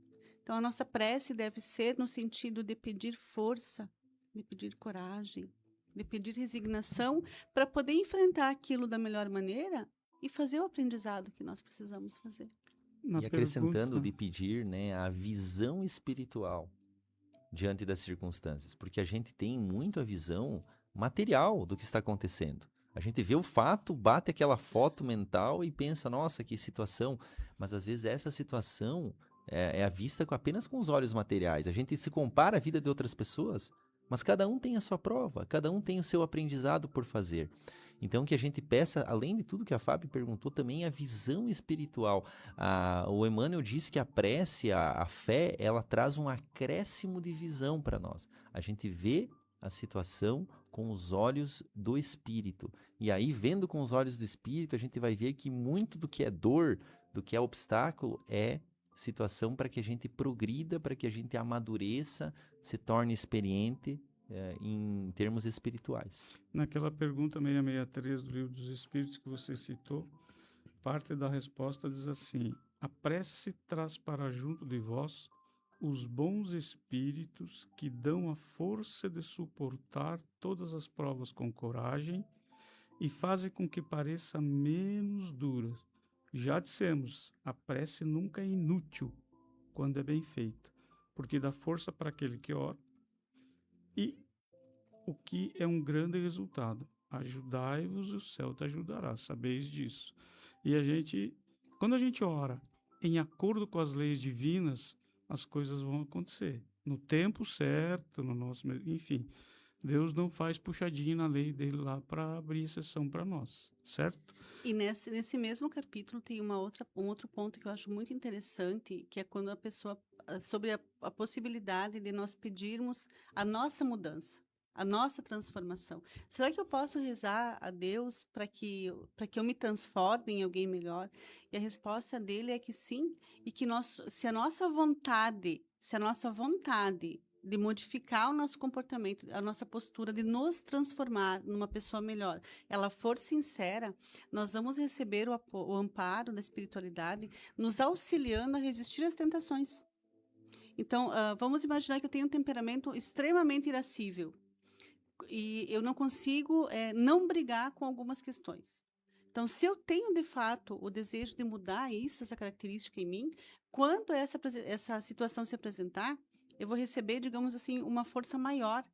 Então, a nossa prece deve ser no sentido de pedir força, de pedir coragem, de pedir resignação para poder enfrentar aquilo da melhor maneira e fazer o aprendizado que nós precisamos fazer. E acrescentando de pedir, né, a visão espiritual diante das circunstâncias, porque a gente tem muito a visão material do que está acontecendo. A gente vê o fato, bate aquela foto mental e pensa, nossa, que situação. Mas às vezes essa situação é vista apenas com os olhos materiais. A gente se compara a vida de outras pessoas, mas cada um tem a sua prova, cada um tem o seu aprendizado por fazer. Então que a gente peça, além de tudo que a Fábio perguntou, também a visão espiritual. O Emmanuel disse que a prece, a fé, ela traz um acréscimo de visão para nós. A gente vê a situação com os olhos do Espírito. E aí, vendo com os olhos do Espírito, a gente vai ver que muito do que é dor, do que é obstáculo, é situação para que a gente progrida, para que a gente amadureça, se torne experiente em termos espirituais. Naquela pergunta 663 do Livro dos Espíritos que você citou, parte da resposta diz assim: a prece traz para junto de vós os bons espíritos que dão a força de suportar todas as provas com coragem e fazem com que pareça menos dura. Já dissemos, a prece nunca é inútil quando é bem feita, porque dá força para aquele que ora e o que é um grande resultado. Ajudai-vos e o céu te ajudará, sabeis disso. E quando a gente ora em acordo com as leis divinas, as coisas vão acontecer no tempo certo, enfim, Deus não faz puxadinha na lei dele lá para abrir exceção para nós, certo? E nesse mesmo capítulo tem um outro ponto que eu acho muito interessante, que é quando a pessoa sobre a possibilidade de nós pedirmos a nossa mudança, a nossa transformação. Será que eu posso rezar a Deus para que eu me transforme em alguém melhor? E a resposta dele é que sim, e que se a nossa vontade de modificar o nosso comportamento, a nossa postura, de nos transformar numa pessoa melhor, ela for sincera, nós vamos receber o amparo da espiritualidade, nos auxiliando a resistir às tentações. Então, vamos imaginar que eu tenho um temperamento extremamente irascível e eu não consigo não brigar com algumas questões. Então, se eu tenho, de fato, o desejo de mudar isso, essa característica em mim, quando essa situação se apresentar, eu vou receber, digamos assim, uma força maior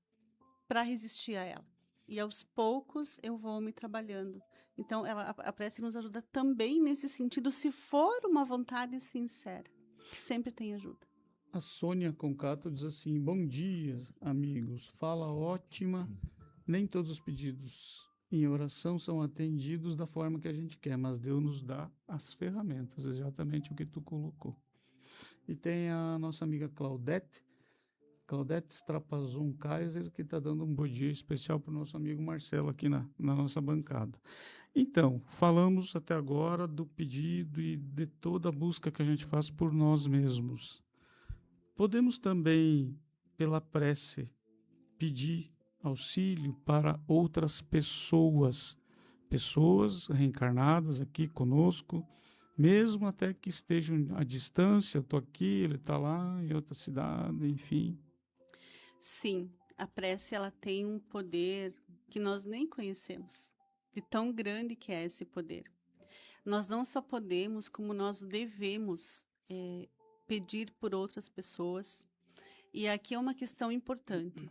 para resistir a ela. E aos poucos eu vou me trabalhando. Então, a prece nos ajuda também nesse sentido, se for uma vontade sincera. Sempre tem ajuda. A Sônia Concato diz assim: bom dia, amigos. Fala ótima. Nem todos os pedidos em oração são atendidos da forma que a gente quer, mas Deus nos dá as ferramentas, exatamente o que tu colocou. E tem a nossa amiga Claudete Strapazon Kaiser, que está dando um bom dia especial para o nosso amigo Marcelo aqui na nossa bancada. Então, falamos até agora do pedido e de toda a busca que a gente faz por nós mesmos. Podemos também, pela prece, pedir auxílio para outras pessoas reencarnadas aqui conosco, mesmo até que estejam à distância. Eu estou aqui, ele está lá em outra cidade, enfim. Sim, a prece ela tem um poder que nós nem conhecemos, de tão grande que é esse poder. Nós não só podemos, como nós devemos pedir por outras pessoas. E aqui é uma questão importante.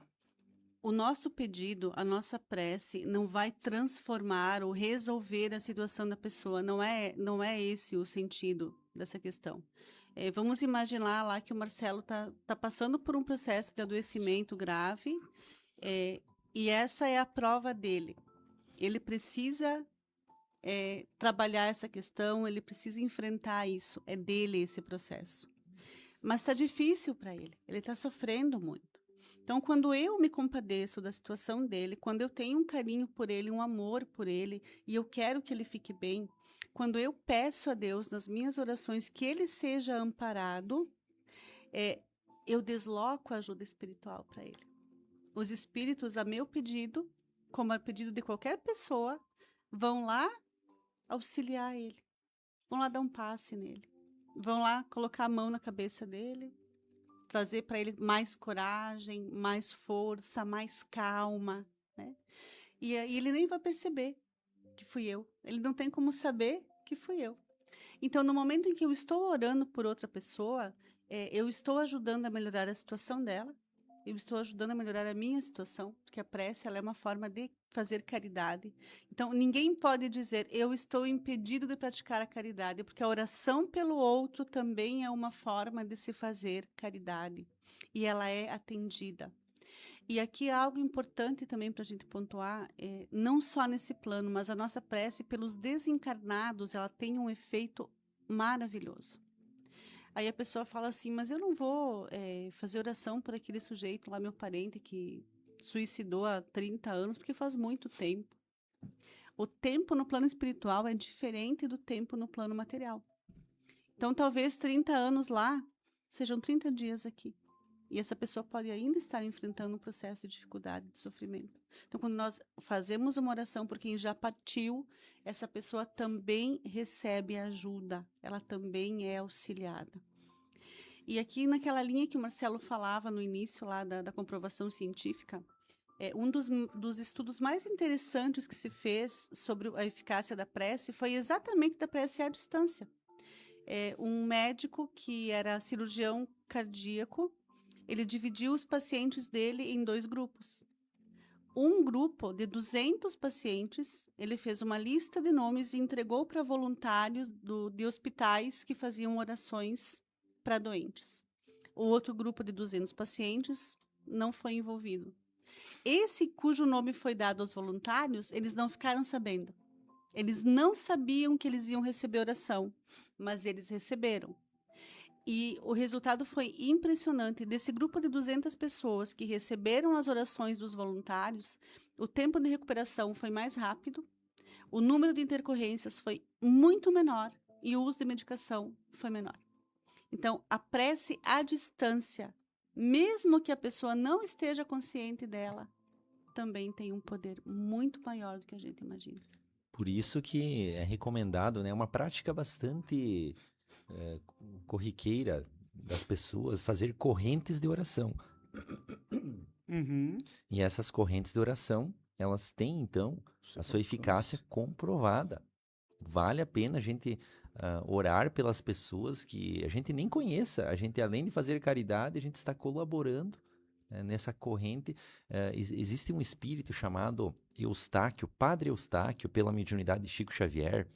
O nosso pedido, a nossa prece, não vai transformar ou resolver a situação da pessoa. Não é esse o sentido dessa questão. Vamos imaginar lá que o Marcelo tá passando por um processo de adoecimento grave, e essa é a prova dele. Ele precisa trabalhar essa questão, ele precisa enfrentar isso. É dele esse processo. Mas está difícil para ele está sofrendo muito. Então, quando eu me compadeço da situação dele, quando eu tenho um carinho por ele, um amor por ele, e eu quero que ele fique bem, quando eu peço a Deus nas minhas orações que ele seja amparado, eu desloco a ajuda espiritual para ele. Os espíritos, a meu pedido, como a pedido de qualquer pessoa, vão lá auxiliar ele, vão lá dar um passe nele, vão lá colocar a mão na cabeça dele, trazer para ele mais coragem, mais força, mais calma, né? E ele nem vai perceber que fui eu. Ele não tem como saber que fui eu. Então, no momento em que eu estou orando por outra pessoa, eu estou ajudando a melhorar a situação dela, eu estou ajudando a melhorar a minha situação, porque a prece ela é uma forma de fazer caridade. Então, ninguém pode dizer, eu estou impedido de praticar a caridade, porque a oração pelo outro também é uma forma de se fazer caridade, e ela é atendida. E aqui há algo importante também para a gente pontuar, não só nesse plano, mas a nossa prece pelos desencarnados, ela tem um efeito maravilhoso. Aí a pessoa fala assim, mas eu não vou fazer oração por aquele sujeito lá, meu parente, que suicidou há 30 anos, porque faz muito tempo. O tempo no plano espiritual é diferente do tempo no plano material. Então, talvez 30 anos lá sejam 30 dias aqui. E essa pessoa pode ainda estar enfrentando um processo de dificuldade, de sofrimento. Então, quando nós fazemos uma oração por quem já partiu, essa pessoa também recebe ajuda, ela também é auxiliada. E aqui naquela linha que o Marcelo falava no início lá da comprovação científica, um dos estudos mais interessantes que se fez sobre a eficácia da prece foi exatamente da prece à distância. Um médico que era cirurgião cardíaco, ele dividiu os pacientes dele em 2 grupos. Um grupo de 200 pacientes, ele fez uma lista de nomes e entregou para voluntários de hospitais que faziam orações para doentes. O outro grupo de 200 pacientes não foi envolvido. Esse cujo nome foi dado aos voluntários, eles não ficaram sabendo. Eles não sabiam que eles iam receber oração, mas eles receberam. E o resultado foi impressionante. Desse grupo de 200 pessoas que receberam as orações dos voluntários, o tempo de recuperação foi mais rápido, o número de intercorrências foi muito menor e o uso de medicação foi menor. Então, a prece à distância, mesmo que a pessoa não esteja consciente dela, também tem um poder muito maior do que a gente imagina. Por isso que é recomendado, né, uma prática bastante corriqueira das pessoas, fazer correntes de oração. Uhum. E essas correntes de oração, elas têm, então, a sua eficácia comprovada. Vale a pena a gente orar pelas pessoas que a gente nem conheça. A gente, além de fazer caridade, a gente está colaborando nessa corrente. Existe um espírito chamado Eustáquio, Padre Eustáquio, pela mediunidade de Chico Xavier,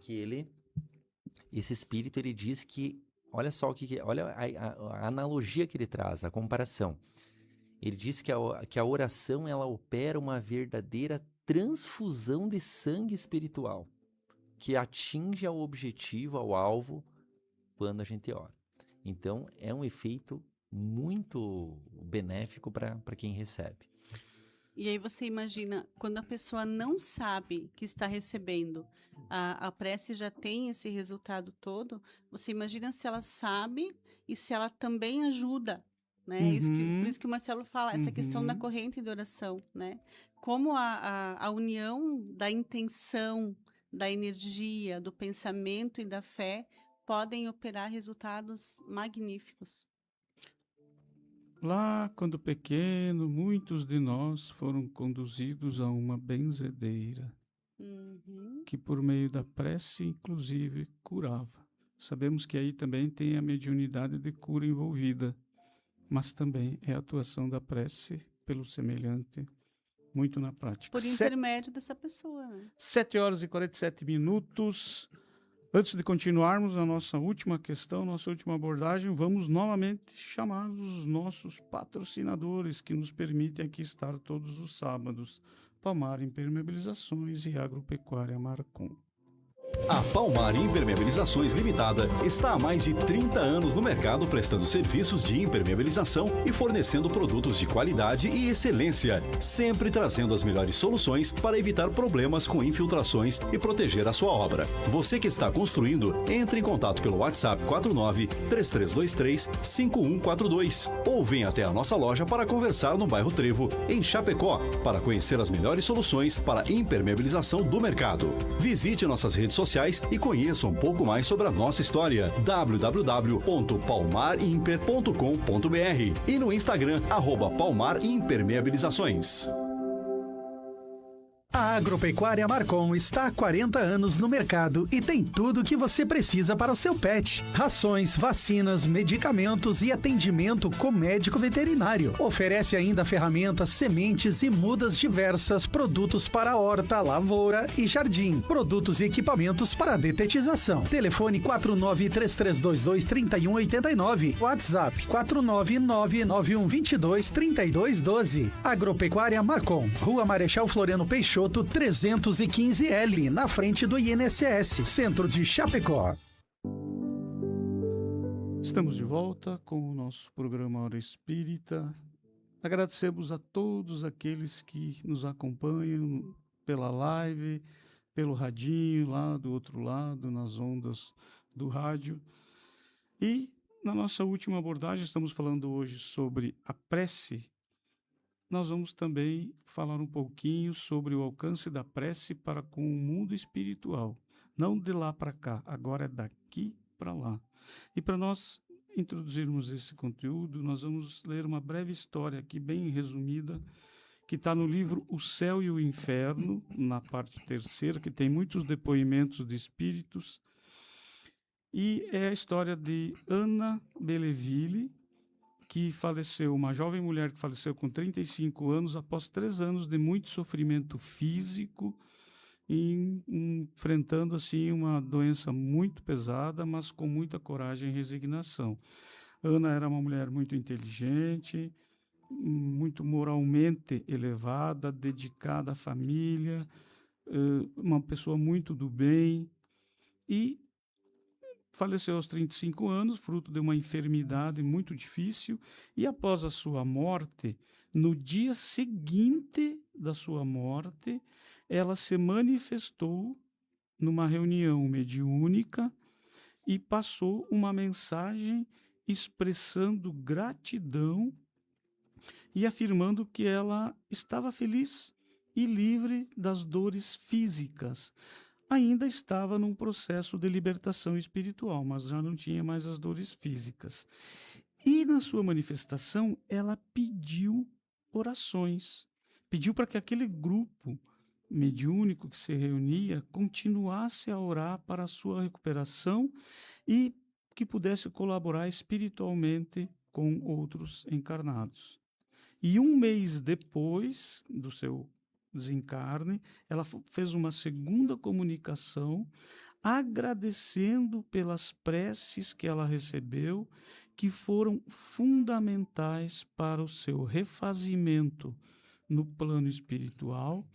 que esse espírito, ele diz que, olha só olha a analogia que ele traz, a comparação. Ele diz que a oração, ela opera uma verdadeira transfusão de sangue espiritual, que atinge ao objetivo, ao alvo, quando a gente ora. Então, é um efeito muito benéfico para quem recebe. E aí você imagina, quando a pessoa não sabe que está recebendo, a prece já tem esse resultado todo, você imagina se ela sabe e se ela também ajuda, né? Por isso que o Marcelo fala, essa questão da corrente de oração, né? Como a união da intenção, da energia, do pensamento e da fé podem operar resultados magníficos. Lá, quando pequeno, muitos de nós foram conduzidos a uma benzedeira, que por meio da prece, inclusive, curava. Sabemos que aí também tem a mediunidade de cura envolvida, mas também é a atuação da prece pelo semelhante, muito na prática. Por intermédio dessa pessoa, né? 7h47. Antes de continuarmos a nossa última questão, nossa última abordagem, vamos novamente chamar os nossos patrocinadores que nos permitem aqui estar todos os sábados. Palmar Impermeabilizações e Agropecuária Marcon. A Palmar Impermeabilizações Limitada está há mais de 30 anos no mercado prestando serviços de impermeabilização e fornecendo produtos de qualidade e excelência, sempre trazendo as melhores soluções para evitar problemas com infiltrações e proteger a sua obra. Você que está construindo, entre em contato pelo WhatsApp 49-3323-5142 ou venha até a nossa loja para conversar no bairro Trevo, em Chapecó, para conhecer as melhores soluções para impermeabilização do mercado. Visite nossas redes sociais e conheça um pouco mais sobre a nossa história. www.palmarimper.com.br e no Instagram, @palmarimpermeabilizações. A Agropecuária Marcon está há 40 anos no mercado e tem tudo o que você precisa para o seu pet. Rações, vacinas, medicamentos e atendimento com médico veterinário. Oferece ainda ferramentas, sementes e mudas diversas, produtos para horta, lavoura e jardim. Produtos e equipamentos para detetização. Telefone 49332238189. WhatsApp 49991223212. Agropecuária Marcon, Rua Marechal Floriano Peixoto, 315L, na frente do INSS, centro de Chapecó. Estamos de volta com o nosso programa Hora Espírita. Agradecemos a todos aqueles que nos acompanham pela live, pelo radinho lá do outro lado, nas ondas do rádio. E na nossa última abordagem, estamos falando hoje sobre a prece. Nós vamos também falar um pouquinho sobre o alcance da prece para com o mundo espiritual. Não de lá para cá, agora é daqui para lá. E para nós introduzirmos esse conteúdo, nós vamos ler uma breve história aqui, bem resumida, que está no livro O Céu e o Inferno, na parte 3ª, que tem muitos depoimentos de espíritos. E é a história de Ana Belleville, que faleceu, uma jovem mulher que faleceu com 35 anos, após 3 anos de muito sofrimento físico, enfrentando assim uma doença muito pesada, mas com muita coragem e resignação. Ana era uma mulher muito inteligente, muito moralmente elevada, dedicada à família, uma pessoa muito do bem, e faleceu aos 35 anos, fruto de uma enfermidade muito difícil, e após a sua morte, no dia seguinte da sua morte, ela se manifestou numa reunião mediúnica e passou uma mensagem expressando gratidão e afirmando que ela estava feliz e livre das dores físicas. Ainda estava num processo de libertação espiritual, mas já não tinha mais as dores físicas. E na sua manifestação, ela pediu orações, pediu para que aquele grupo mediúnico que se reunia continuasse a orar para a sua recuperação e que pudesse colaborar espiritualmente com outros encarnados. E um mês depois do seu desencarne, ela fez uma segunda comunicação agradecendo pelas preces que ela recebeu, que foram fundamentais para o seu refazimento no plano espiritual,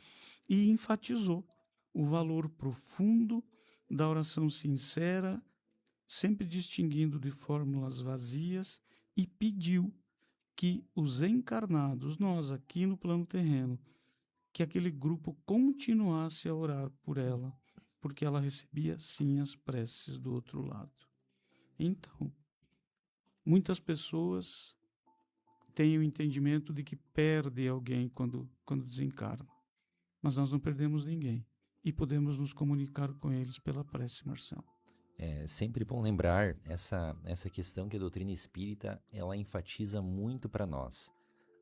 e enfatizou o valor profundo da oração sincera, sempre distinguindo de fórmulas vazias, e pediu que os encarnados, nós aqui no plano terreno, que aquele grupo continuasse a orar por ela, porque ela recebia sim as preces do outro lado. Então, muitas pessoas têm o entendimento de que perde alguém quando desencarna, mas nós não perdemos ninguém e podemos nos comunicar com eles pela prece, Marcelo. É sempre bom lembrar essa questão que a doutrina espírita ela enfatiza muito para nós.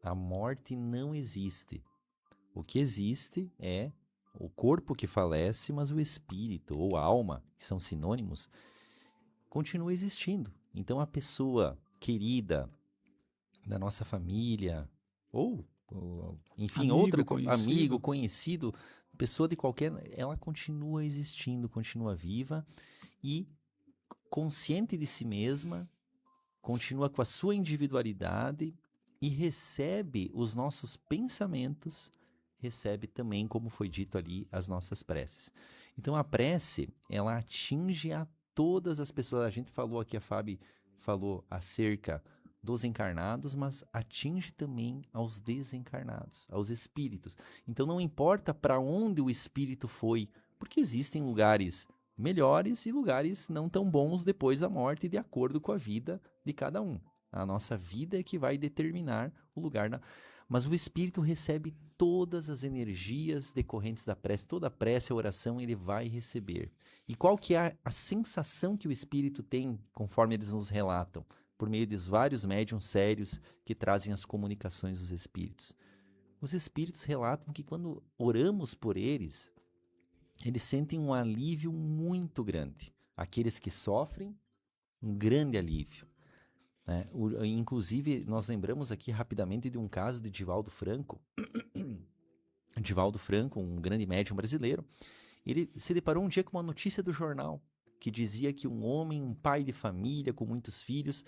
A morte não existe. O que existe é o corpo que falece, mas o espírito ou a alma, que são sinônimos, continua existindo. Então a pessoa querida da nossa família, ou enfim, amigo, conhecido, pessoa de qualquer, ela continua existindo, continua viva e consciente de si mesma, continua com a sua individualidade e recebe os nossos pensamentos, recebe também, como foi dito ali, as nossas preces. Então a prece, ela atinge a todas as pessoas. A gente falou aqui, a Fábio falou acerca dos encarnados, mas atinge também aos desencarnados, aos espíritos. Então não importa para onde o espírito foi, porque existem lugares melhores e lugares não tão bons depois da morte, de acordo com a vida de cada um. A nossa vida é que vai determinar o lugar. Mas o espírito recebe todas as energias decorrentes da prece, toda a prece, a oração, ele vai receber. E qual que é a sensação que o espírito tem, conforme eles nos relatam, por meio dos vários médiuns sérios que trazem as comunicações dos espíritos? Os espíritos relatam que quando oramos por eles, eles sentem um alívio muito grande. Aqueles que sofrem, um grande alívio. Inclusive, nós lembramos aqui rapidamente de um caso de Divaldo Franco. Divaldo Franco, um grande médium brasileiro, ele se deparou um dia com uma notícia do jornal que dizia que um homem, um pai de família com muitos filhos,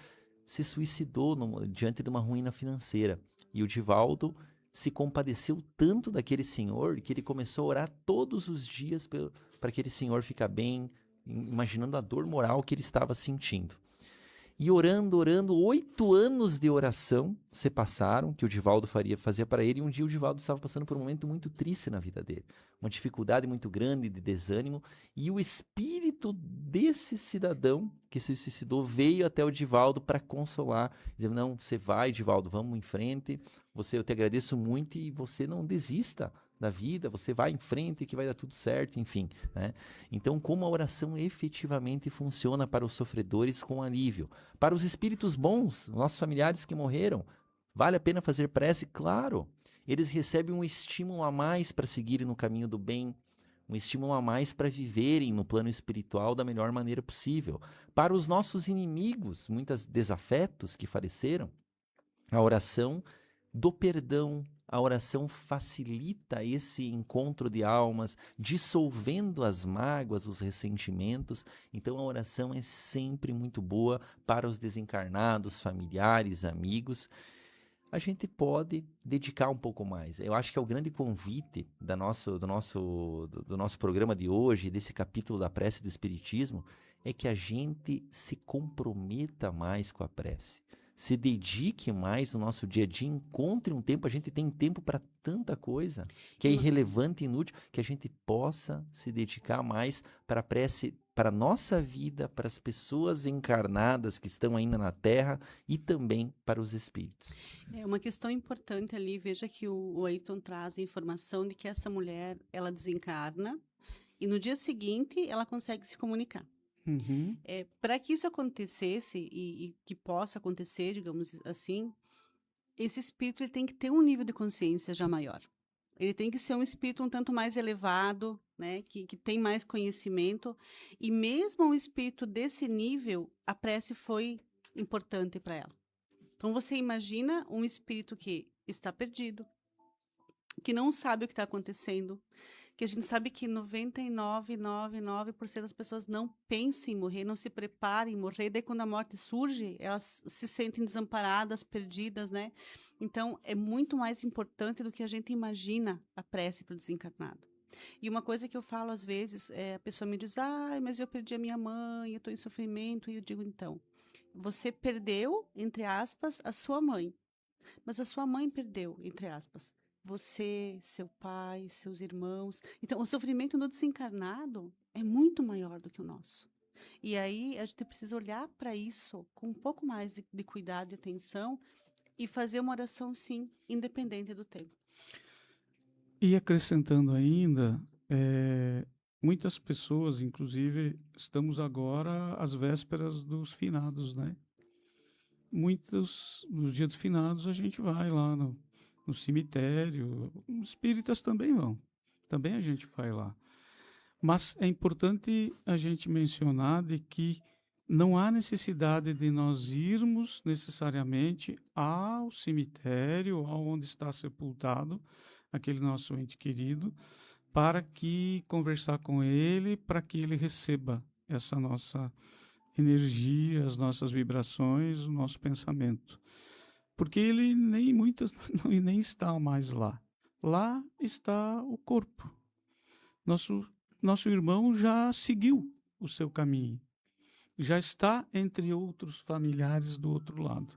se suicidou diante de uma ruína financeira. E o Divaldo se compadeceu tanto daquele senhor que ele começou a orar todos os dias para aquele senhor ficar bem, imaginando a dor moral que ele estava sentindo. E orando, 8 anos de oração se passaram, que o Divaldo fazia para ele, e um dia o Divaldo estava passando por um momento muito triste na vida dele, uma dificuldade muito grande de desânimo, e o espírito desse cidadão que se suicidou veio até o Divaldo para consolar, dizendo: não, você vai, Divaldo, vamos em frente, eu te agradeço muito e você não desista da vida, você vai em frente que vai dar tudo certo, enfim, né? Então, como a oração efetivamente funciona para os sofredores com alívio. Para os espíritos bons, nossos familiares que morreram, vale a pena fazer prece? Claro! Eles recebem um estímulo a mais para seguirem no caminho do bem, um estímulo a mais para viverem no plano espiritual da melhor maneira possível. Para os nossos inimigos, muitos desafetos que faleceram, a oração do perdão, a oração facilita esse encontro de almas, dissolvendo as mágoas, os ressentimentos. Então a oração é sempre muito boa para os desencarnados, familiares, amigos. A gente pode dedicar um pouco mais. Eu acho que é o grande convite do nosso programa de hoje, desse capítulo da prece do Espiritismo, é que a gente se comprometa mais com a prece, se dedique mais no nosso dia a dia, encontre um tempo, a gente tem tempo para tanta coisa que é irrelevante e inútil, que a gente possa se dedicar mais para a prece, para a nossa vida, para as pessoas encarnadas que estão ainda na Terra e também para os espíritos. É uma questão importante ali, veja que o Ayrton traz a informação de que essa mulher, ela desencarna e no dia seguinte ela consegue se comunicar. Uhum. Para que isso acontecesse e que possa acontecer, digamos assim, esse espírito ele tem que ter um nível de consciência já maior. Ele tem que ser um espírito um tanto mais elevado, né, que tem mais conhecimento. E mesmo um espírito desse nível, a prece foi importante para ela. Então, você imagina um espírito que está perdido, que não sabe o que está acontecendo, que a gente sabe que 99,99% das pessoas não pensam em morrer, não se preparam em morrer. Daí, quando a morte surge, elas se sentem desamparadas, perdidas, né? Então, é muito mais importante do que a gente imagina a prece para o desencarnado. E uma coisa que eu falo às vezes, a pessoa me diz, mas eu perdi a minha mãe, eu estou em sofrimento. E eu digo, então, você perdeu, entre aspas, a sua mãe. Mas a sua mãe perdeu, entre aspas, você, seu pai, seus irmãos. Então, o sofrimento no desencarnado é muito maior do que o nosso. E aí a gente precisa olhar para isso com um pouco mais de cuidado e atenção e fazer uma oração, sim, independente do tempo. E acrescentando ainda, muitas pessoas, inclusive, estamos agora às vésperas dos finados, né? Muitos, nos dias dos finados, a gente vai lá no cemitério, os espíritas também vão, também a gente vai lá. Mas é importante a gente mencionar de que não há necessidade de nós irmos necessariamente ao cemitério, aonde está sepultado aquele nosso ente querido, para que conversar com ele, para que ele receba essa nossa energia, as nossas vibrações, o nosso pensamento. Porque ele nem está mais lá. Lá está o corpo. Nosso irmão já seguiu o seu caminho. Já está entre outros familiares do outro lado.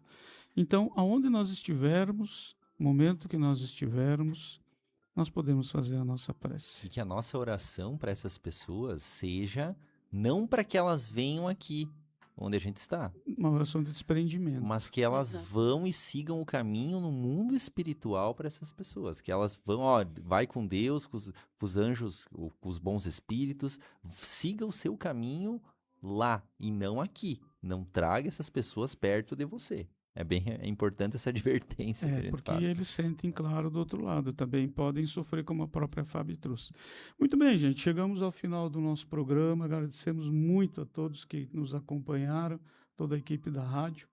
Então, aonde nós estivermos, no momento que nós estivermos, nós podemos fazer a nossa prece. E que a nossa oração para essas pessoas seja não para que elas venham aqui onde a gente está, Uma oração de desprendimento. mas que elas Exato. vão e sigam o caminho no mundo espiritual para essas pessoas. Que elas vão, vai com Deus, com os anjos, com os bons espíritos, siga o seu caminho lá e não aqui. Não traga essas pessoas perto de você. É importante essa advertência que a gente Porque fala. eles sentem claro do outro lado, também podem sofrer como a própria Fábio trouxe. Muito bem, gente, chegamos ao final do nosso programa, agradecemos muito a todos que nos acompanharam, toda a equipe da rádio.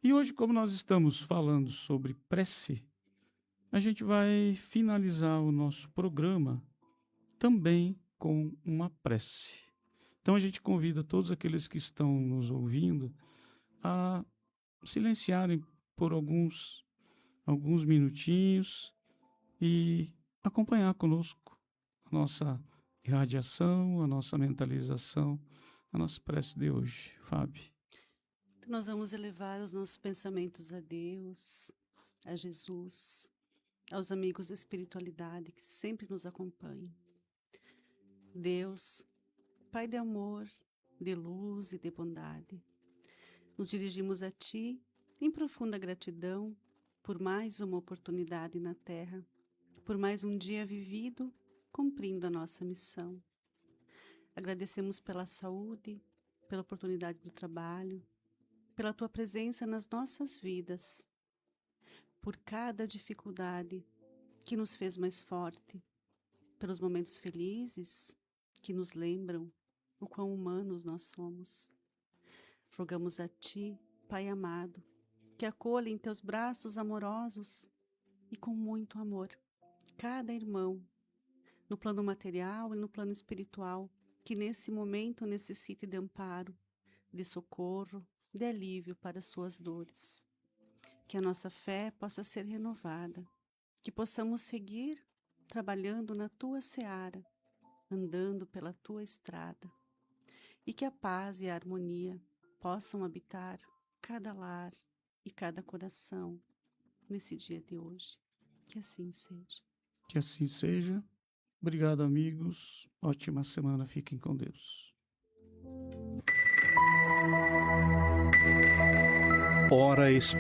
E hoje, como nós estamos falando sobre prece, a gente vai finalizar o nosso programa também com uma prece. Então a gente convida todos aqueles que estão nos ouvindo a silenciarem por alguns minutinhos e acompanhar conosco a nossa irradiação, a nossa mentalização, a nossa prece de hoje. Fábio. Então, nós vamos elevar os nossos pensamentos a Deus, a Jesus, aos amigos da espiritualidade que sempre nos acompanham. Deus, Pai de amor, de luz e de bondade, nos dirigimos a Ti em profunda gratidão por mais uma oportunidade na Terra, por mais um dia vivido, cumprindo a nossa missão. Agradecemos pela saúde, pela oportunidade do trabalho, pela Tua presença nas nossas vidas, por cada dificuldade que nos fez mais forte, pelos momentos felizes que nos lembram o quão humanos nós somos. Rogamos a Ti, Pai amado, que acolha em Teus braços amorosos e com muito amor cada irmão, no plano material e no plano espiritual, que nesse momento necessite de amparo, de socorro, de alívio para suas dores. Que a nossa fé possa ser renovada, que possamos seguir trabalhando na Tua seara, andando pela Tua estrada, e que a paz e a harmonia possam habitar cada lar e cada coração nesse dia de hoje. Que assim seja. Que assim seja. Obrigado, amigos. Ótima semana. Fiquem com Deus. Hora Espírita.